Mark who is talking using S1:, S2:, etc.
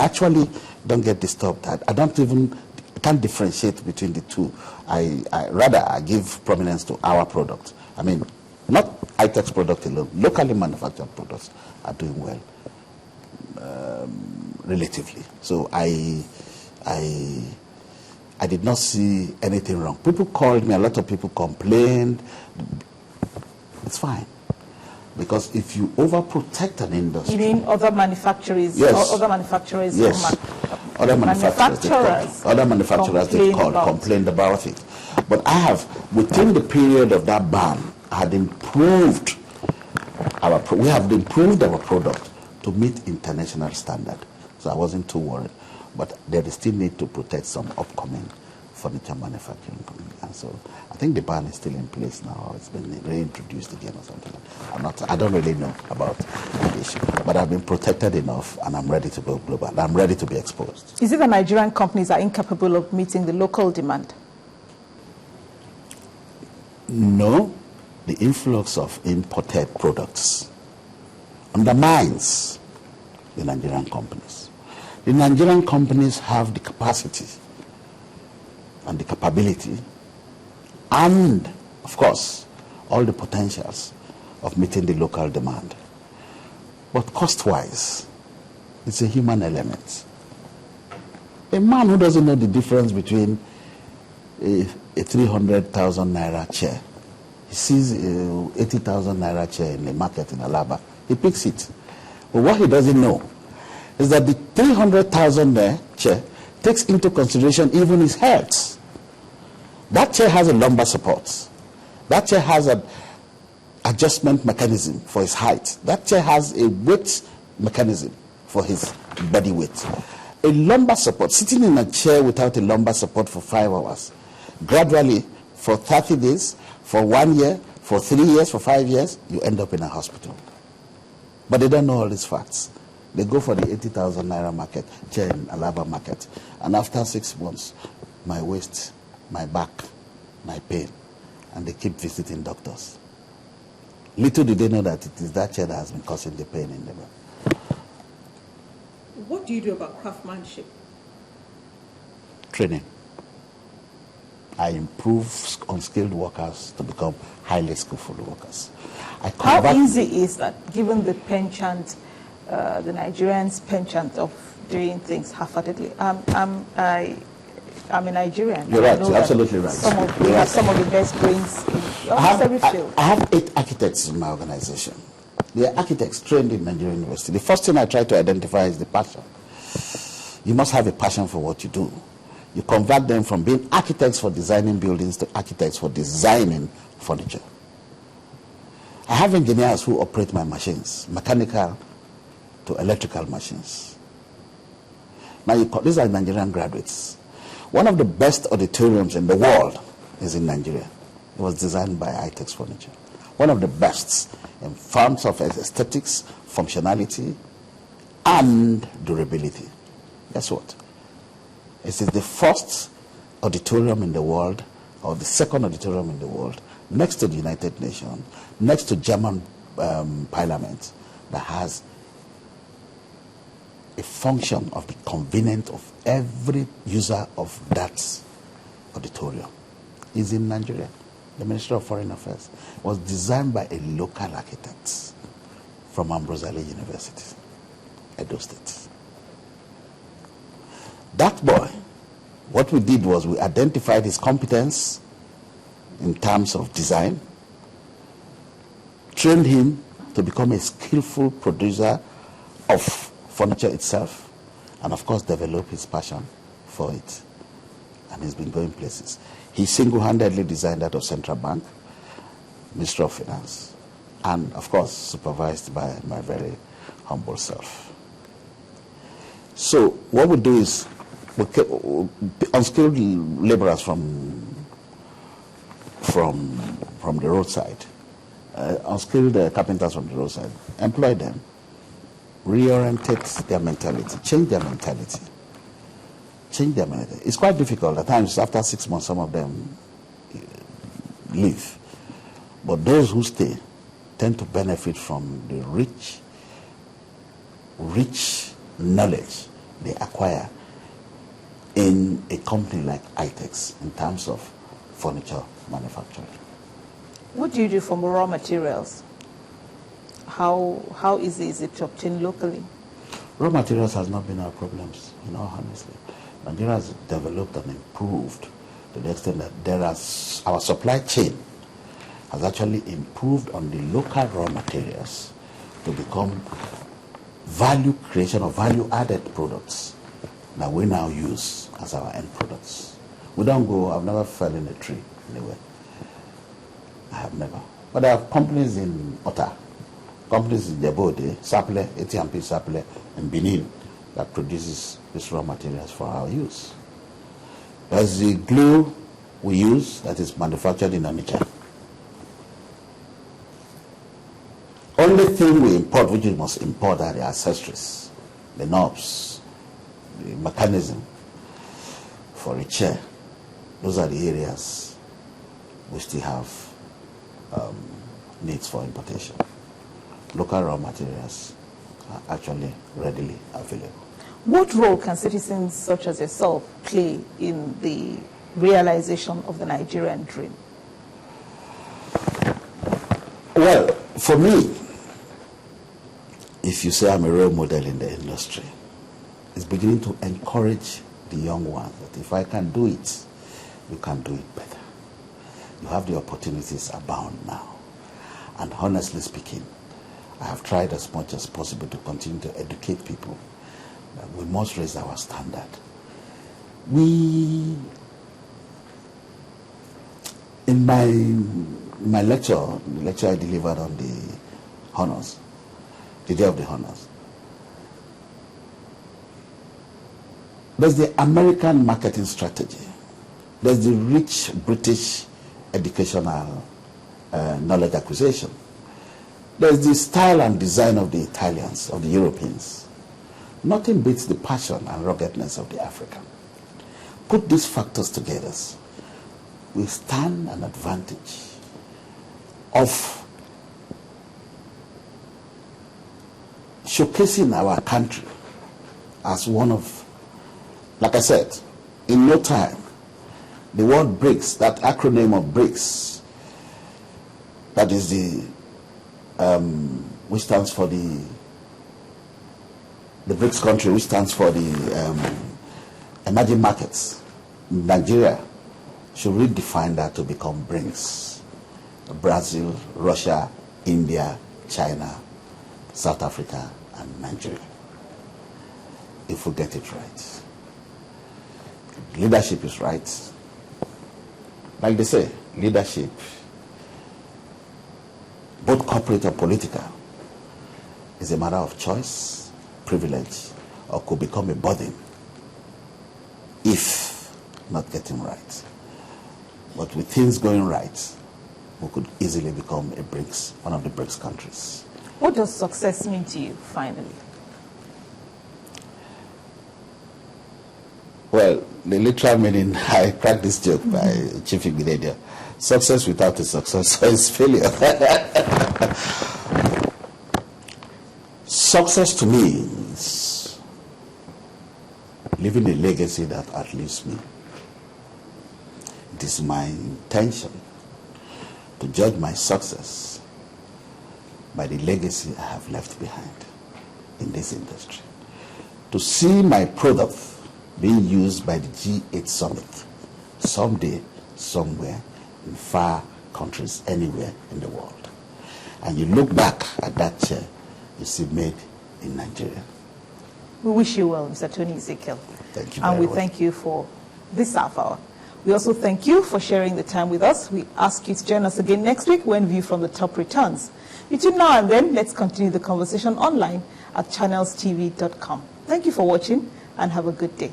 S1: actually don't get disturbed. I can't differentiate between the two. Rather, I give prominence to our product. I mean, not ITEX product alone. Locally manufactured products are doing well, relatively. So I did not see anything wrong. People called me, a lot of people complained. It's fine. Because if you overprotect an industry...
S2: You mean other manufacturers?
S1: Yes.
S2: Or other manufacturers?
S1: Yes. Other manufacturers they complained about it. But I have, within the period of that ban, I had improved we have improved our product to meet international standard. So I wasn't too worried. But there is still need to protect some upcoming furniture manufacturing company. And so I think the ban is still in place now. It's been reintroduced again or something. I don't really know about the issue. But I've been protected enough and I'm ready to go global. I'm ready to be exposed.
S2: Is it the Nigerian companies are incapable of meeting the local demand?
S1: No. The influx of imported products undermines the Nigerian companies. The Nigerian companies have the capacity and the capability and, of course, all the potentials of meeting the local demand. But cost-wise, it's a human element. A man who doesn't know the difference between a 300,000 naira chair, he sees a 80,000 naira chair in the market in Alaba, he picks it. But what he doesn't know is that the 300,000 chair takes into consideration even his health. That chair has a lumbar support. That chair has an adjustment mechanism for his height. That chair has a weight mechanism for his body weight. A lumbar support, sitting in a chair without a lumbar support for 5 hours, gradually for 30 days, for 1 year, for 3 years, for 5 years, you end up in a hospital. But they don't know all these facts. They go for the 80,000 naira market, chair in Alaba market. And after 6 months, my waist, my back, my pain. And they keep visiting doctors. Little do they know that it is that chair that has been causing the pain in the back.
S3: What do you do about craftsmanship?
S1: Training. I improve unskilled workers to become highly skillful workers.
S2: How easy is that, given the penchant, the Nigerians' penchant of doing things half-heartedly? I'm a Nigerian.
S1: You're right. You're absolutely right.
S2: We have some of the best brains in almost every field.
S1: I have 8 architects in my organization. They are architects trained in Nigerian University. The first thing I try to identify is the passion. You must have a passion for what you do. You convert them from being architects for designing buildings to architects for designing furniture. I have engineers who operate my machines, mechanical to electrical machines. Now, these are Nigerian graduates. One of the best auditoriums in the world is in Nigeria. It was designed by ITEX Furniture. One of the best in terms of aesthetics, functionality, and durability. Guess what? It is the first auditorium in the world, or the second auditorium in the world, next to the United Nations, next to German Parliament, that has a function of the convenience of every user of that auditorium. Is in Nigeria. The Ministry of Foreign Affairs was designed by a local architect from Ambrose Ali University, Edo State. That boy, what we did was we identified his competence in terms of design, trained him to become a skillful producer of furniture itself, and of course develop his passion for it. And he's been going places. He single-handedly designed that of Central Bank, Ministry of Finance, and of course supervised by my very humble self. So what we do is, unskilled laborers from the roadside, unskilled carpenters from the roadside, employ them, reorientate their mentality, change their mentality. It's quite difficult. At times, after 6 months, some of them leave. But those who stay tend to benefit from the rich knowledge they acquire in a company like ITEX in terms of furniture manufacturing.
S2: What do you do from raw materials? How easy is it to obtain locally?
S1: Raw materials has not been our problems, in all honesty. Nigeria has developed and improved to the extent that our supply chain has actually improved on the local raw materials to become value creation or value added products that we now use as our end products. We don't go, I've never fell in a tree anywhere. I have never. But there are companies in Ota, companies in Djibouti, Saple, AT&P Saple, and Benin that produces these raw materials for our use. There's the glue we use that is manufactured in Onitsha. Only thing we import, which we must import, are the accessories, the knobs, the mechanism for a chair. Those are the areas we still have needs for importation. Local raw materials are actually readily available.
S2: What role can citizens such as yourself play in the realization of the Nigerian dream?
S1: Well, for me, if you say I'm a role model in the industry, it's beginning to encourage the young ones that if I can do it, you can do it better. You have the opportunities abound now. And honestly speaking, I have tried as much as possible to continue to educate people that we must raise our standard. In my lecture, the lecture I delivered on the honors, the day of the honors, there's the American marketing strategy. There's the rich British educational knowledge acquisition. There's the style and design of the Italians, of the Europeans. Nothing beats the passion and ruggedness of the African. Put these factors together, we stand an advantage of showcasing our country as one of, like I said, in no time, the word BRICS, that acronym of BRICS, that is the, which stands for the BRICS country, which stands for the emerging markets. Nigeria should redefine that to become BRICS. Brazil, Russia, India, China, South Africa, and Nigeria. If we get it right. Leadership is right. Like they say, leadership, both corporate and political, is a matter of choice, privilege, or could become a burden if not getting right. But with things going right, we could easily become a BRICS, one of the BRICS countries.
S2: What does success mean to you, finally?
S1: Well, the literal meaning, I cracked this joke by Chief Igbidedia. Success without a successor is failure. Success to me is leaving a legacy that outlives me. It is my intention to judge my success by the legacy I have left behind in this industry. To see my product being used by the G8 summit someday, somewhere, in far countries, anywhere in the world. And you look back at that chair, you see made in Nigeria.
S2: We wish you well, Mr. Tony Ezekiel.
S1: Thank you
S2: And we
S1: very much.
S2: thank you for this half hour. We also thank you for sharing the time with us. We ask you to join us again next week when View from the Top returns. Between now and then, let's continue the conversation online at channelstv.com. Thank you for watching and have a good day.